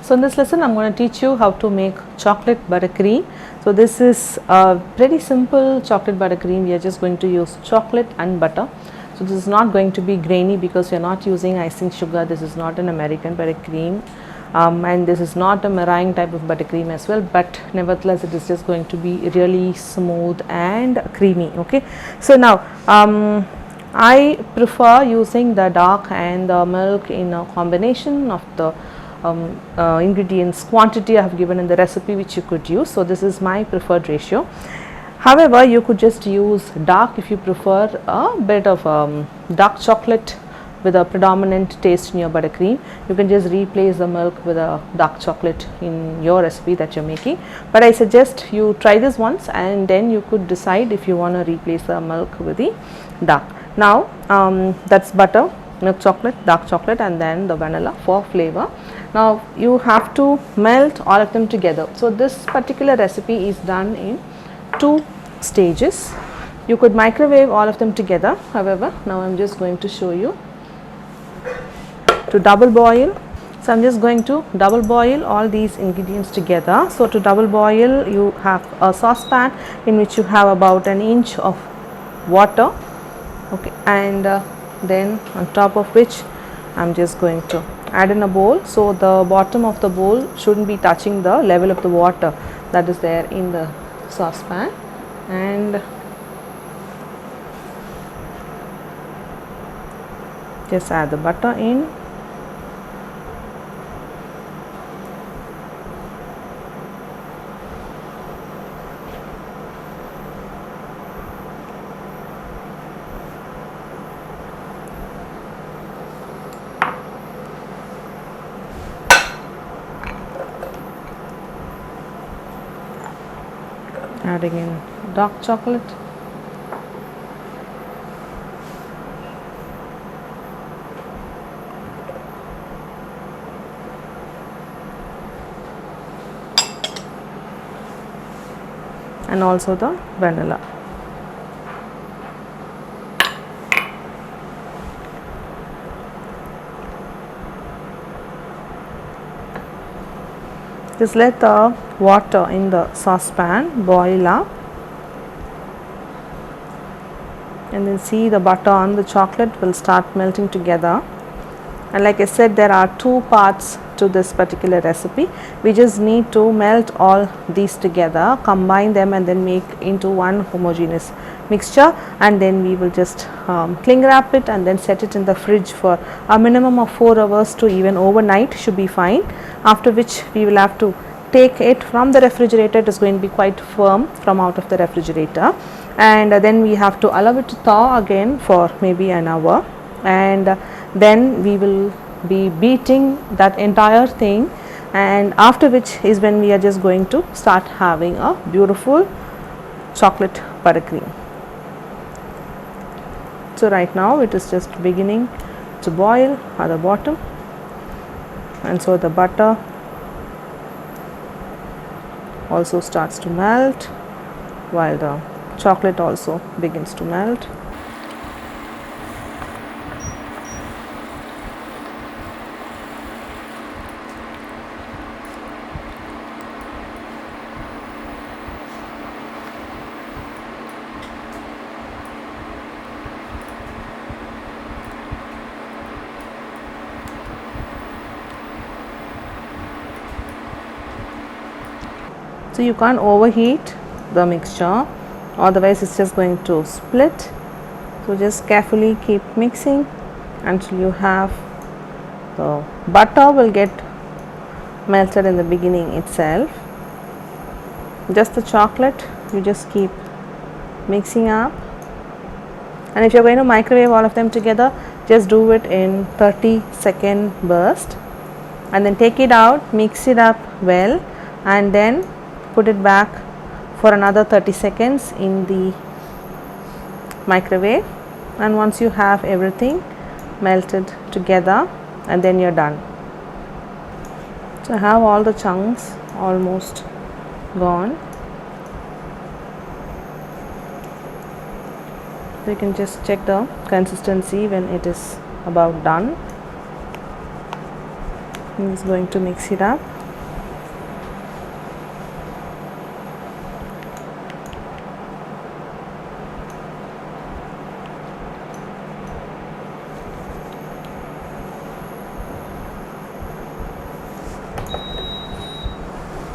So in this lesson I'm going to teach you how to make chocolate buttercream. So this is a pretty simple chocolate buttercream. We are just going to use chocolate and butter. So this is not going to be grainy because we are not using icing sugar. This is not an American buttercream, and this is not a meringue type of buttercream as well, but nevertheless it is just going to be really smooth and creamy. Okay, so now I prefer using the dark and the milk in a combination of the ingredients quantity I have given in the recipe, which you could use. So this is my preferred ratio. However, you could just use dark if you prefer a bit of dark chocolate with a predominant taste in your buttercream. You can just replace the milk with a dark chocolate in your recipe that you're making. But I suggest you try this once and then you could decide if you want to replace the milk with the dark. Now that's butter, milk chocolate, dark chocolate, and then the vanilla for flavor. Now you have to melt all of them together. So this particular recipe is done in 2 stages. You could microwave all of them together. However, now I'm just going to show you to double boil. So I'm just going to double boil all these ingredients together. So to double boil, you have a saucepan in which you have about an inch of water. Okay, and then on top of which I'm just going to add in a bowl. So the bottom of the bowl shouldn't be touching the level of the water that is there in the saucepan, and just add the butter in. Adding in dark chocolate, and also the vanilla. Just let the water in the saucepan boil up, and then see the butter and the chocolate will start melting together. And like I said, there are 2 parts to this particular recipe. We just need to melt all these together, combine them, and then make into one homogeneous mixture, and then we will just cling wrap it and then set it in the fridge for a minimum of 4 hours to even overnight should be fine, after which we will have to take it from the refrigerator. It is going to be quite firm from out of the refrigerator, and then we have to allow it to thaw again for maybe an hour, and then we will be beating that entire thing, and after which is when we are just going to start having a beautiful chocolate buttercream. So right now it is just beginning to boil at the bottom, and so the butter also starts to melt while the chocolate also begins to melt. So you can't overheat the mixture, otherwise it's just going to split. So just carefully keep mixing until you have the butter will get melted in the beginning itself. Just the chocolate you just keep mixing up, and if you're going to microwave all of them together, just do it in 30-second burst, and then take it out, mix it up well, and then put it back for another 30 seconds in the microwave. And once you have everything melted together, and then you're done. So I have all the chunks almost gone. So you can just check the consistency when it is about done. I'm just going to mix it up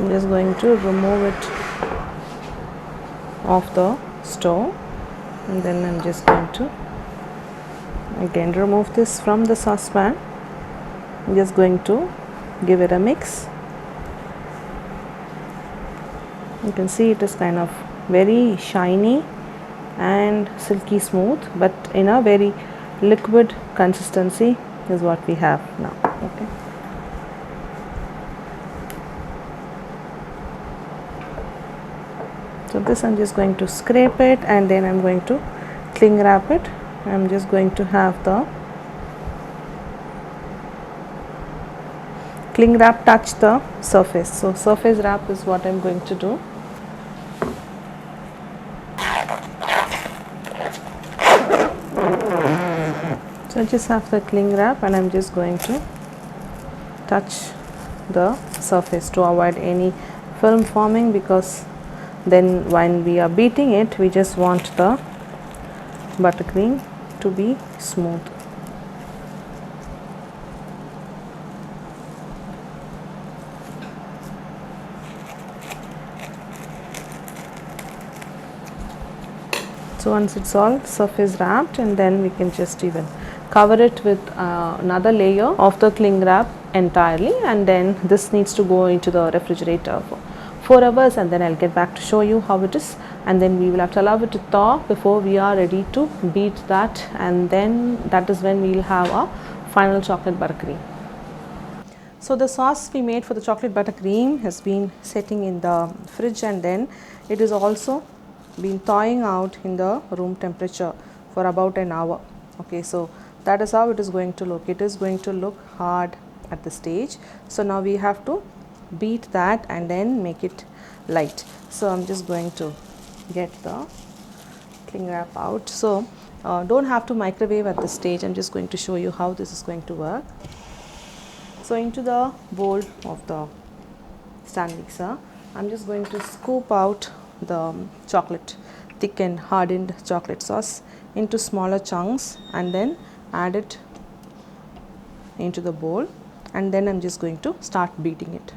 I'm just going to remove it off the stove, and then I'm just going to again remove this from the saucepan. I'm just going to give it a mix. You can see it is kind of very shiny and silky smooth, but in a very liquid consistency is what we have now. Okay. So this I'm just going to scrape it, and then I'm going to cling wrap it. I'm just going to have the cling wrap touch the surface. So surface wrap is what I'm going to do. So I just have the cling wrap, and I'm just going to touch the surface to avoid any film forming, because then when we are beating it, we just want the buttercream to be smooth. So once it's all surface wrapped, and then we can just even cover it with another layer of the cling wrap entirely, and then this needs to go into the refrigerator for 4 hours, and then I'll get back to show you how it is, and then we will have to allow it to thaw before we are ready to beat that, and then that is when we will have our final chocolate buttercream. So the sauce we made for the chocolate buttercream has been sitting in the fridge, and then it is also been thawing out in the room temperature for about an hour. Okay, so that is how it is going to look. It is going to look hard at the stage. So now we have to beat that and then make it light. So I'm just going to get the cling wrap out. So don't have to microwave at this stage. I'm just going to show you how this is going to work. So into the bowl of the stand mixer, I'm just going to scoop out the chocolate, thick and hardened chocolate sauce into smaller chunks, and then add it into the bowl, and then I'm just going to start beating it.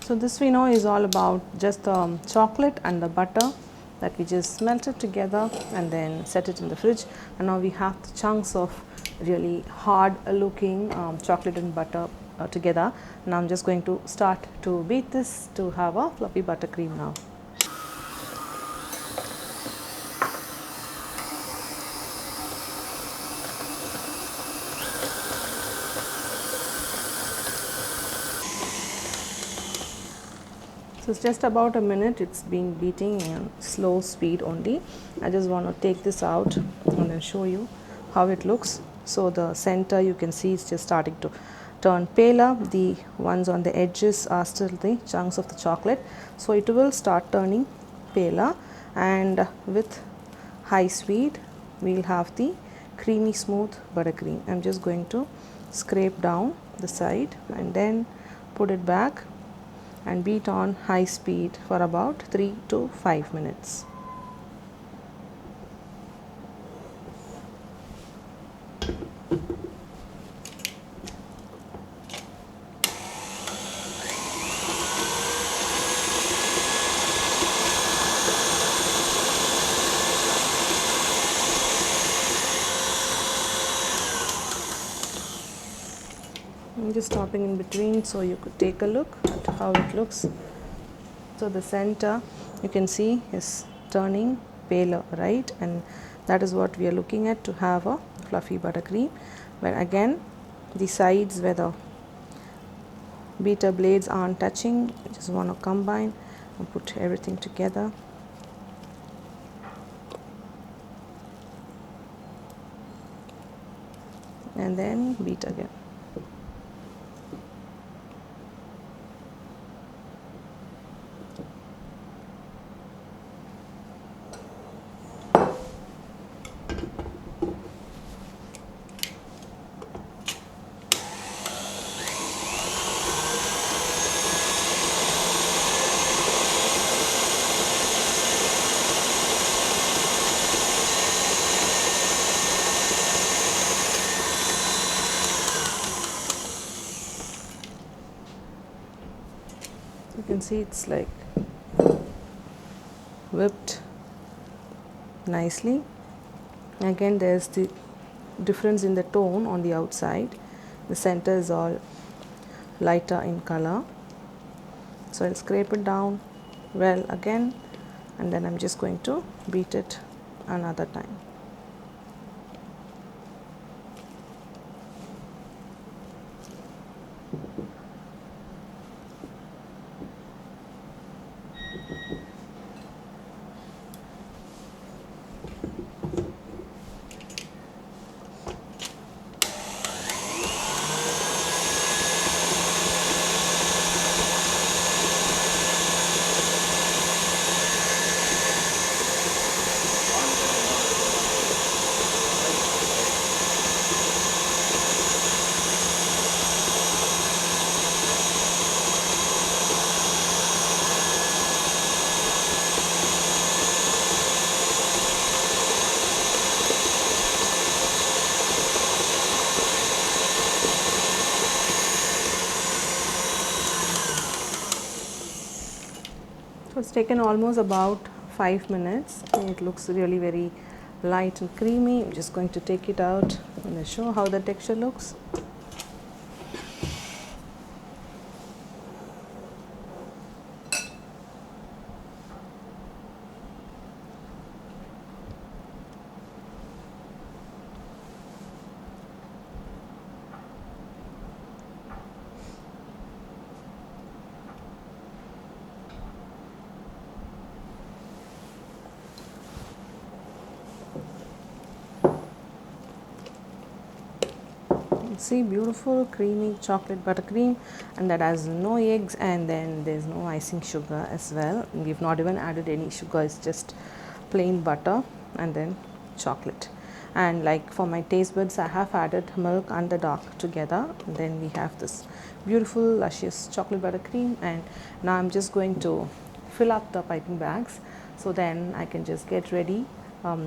So this we know is all about just the chocolate and the butter that we just melted together and then set it in the fridge, and now we have the chunks of really hard looking chocolate and butter together. Now I'm just going to start to beat this to have a fluffy buttercream now. So it's just about a minute, it's been beating in slow speed only. I just want to take this out and then show you how it looks. So the center, you can see it's just starting to turn paler. The ones on the edges are still the chunks of the chocolate. So it will start turning paler, and with high speed we'll have the creamy smooth buttercream. I'm just going to scrape down the side and then put it back and beat on high speed for about 3 to 5 minutes. I'm just stopping in between so you could take a look at how it looks. So the center, you can see, is turning paler, right? And that is what we are looking at, to have a fluffy buttercream. But again, the sides where the beater blades aren't touching, you just want to combine and put everything together. And then beat again. can see it's like whipped nicely. Again, there's the difference in the tone on the outside. The center is all lighter in color. So I'll scrape it down well again, and then I'm just going to beat it another time. So it's taken almost about 5 minutes. It looks really very light and creamy. I'm just going to take it out and show how the texture looks. See, beautiful creamy chocolate buttercream, and that has no eggs, and then there's no icing sugar as well. We've not even added any sugar, it's just plain butter and then chocolate. And like for my taste buds, I have added milk and the dark together. And then we have this beautiful luscious chocolate buttercream, and now I'm just going to fill up the piping bags, so then I can just get ready.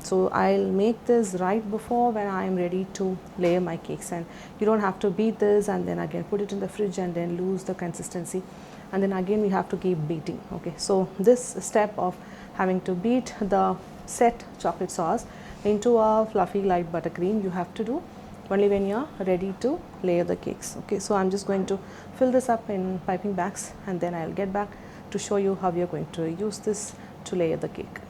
So I'll make this right before when I am ready to layer my cakes, and you don't have to beat this and then again put it in the fridge and then lose the consistency, and then again we have to keep beating. Okay, so this step of having to beat the set chocolate sauce into a fluffy light buttercream you have to do only when you're ready to layer the cakes. Okay, so I'm just going to fill this up in piping bags, and then I'll get back to show you how we are going to use this to layer the cake.